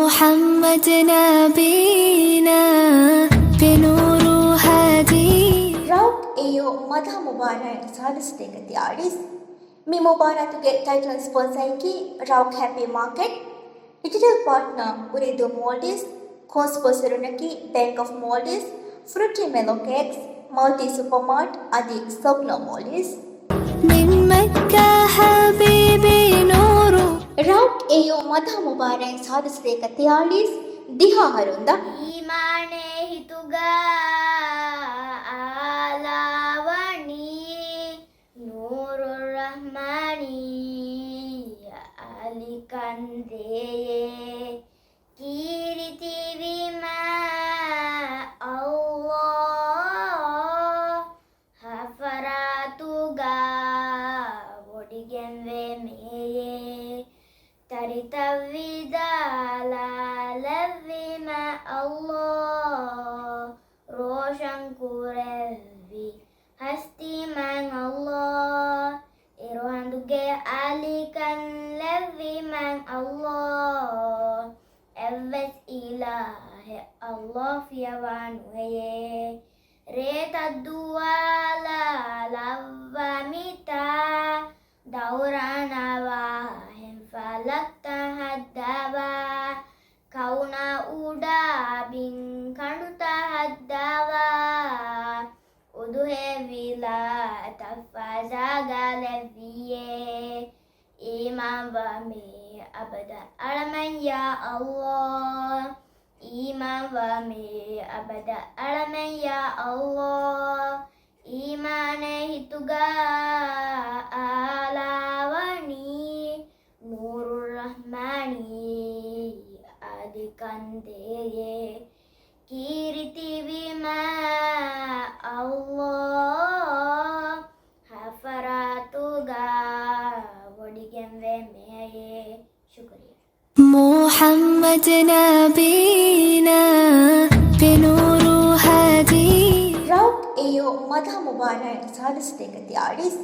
محمد نبينا بنور هادي ರೌಕ್ ಎಯೋ ಮದ ಮುಬಾರಕ್ ಸಾಧಿಸತೇಗತಿ ಆಡಿಸ್ ಮಿ ಮುಬಾರಕ್ಗೆ ಟೈಟಲ್ ಸ್ಪಾನ್ಸರ್ಗೆ ರೌಕ್ ಹ್ಯಾಪಿ ಮಾರ್ಕೆಟ್ ಡಿಜಿಟಲ್ ಪಾರ್ಟ್ನರ್ ಉರಿದು ಮೋಲ್ಡಿಸ್ ಕೋಸ್ಪೋಸರುನಕಿ bank of Maldives fruity mellow cakes multi super mart ಅದಿ ಸೋಕ್ನೋ ಮೋಲ್ಡಿಸ್ من مكة حبيبي نور ರೌಕ್ ಎಯೋ ಮದ ಮುಬಾರಕ್ ಸಾಧಿಸತೇಗತಿ ಆಡಿಸ್ ದಿಹಾ ಹರುಂದ ಈಮಾನೆ ಹಿತುಗಾ ಆಲಾವಣಿ ನೂರುರ್ ರಹ್ಮಾನಿ ಅಲಿ ಕಂದೆಯೇ ಕೀರ್ತಿ ವಿಮಾ ಅಲ್ಲಾಹ್ ಹಫರಾತುಗಾ ಒಡಿಗೆಂವೆ ಮೇಯೇ ತರಿತವಿದಾಲ ಲವ್ವಿಮ Allah ರೋಷನ್ ಕುರವಿ ಹಸ್ತಿ ಮಂಗ್ Allah ಇರುವಂದುಗೆ ಅಲಿಕನ್ ಲವ್ವಿ ಮಂಗ್ Allah ಎವ್ವೆಸ್ ಇಲಾಹೆ Allah ಫಿಯವಾನುಯೇ ರೇತದ್ದುವಾಲ ಲವ್ವಮಿತ ದೌರಾನವಾ falakta haddawa kauna uda bin kanuta haddawa uduhe vila tafazaga leviye iman wa me abada alaman ya Allah iman wa me abada alaman ya Allah imane hituga alawani ನೂರುರ್ ರಹ್ಮಾನಿ ಆದಿ ಕಂದೆಯೇ ಕೀರ್ತಿ ವಿಮಾ ಅಲ್ಲಾಹ್ ಹಫರಾತುಗಾ ಒಡಿಗೆಂವೆ ಮೇಯೇ ಶುಕ್ರಿಯಾ محمد نبينا بنور هادي ರೌಕ್ ಎಯೋ ಮದ ಮುಬಾರಕ್ ಸಾಧಿಸತೇಗತಿ ಆಡಿಸ್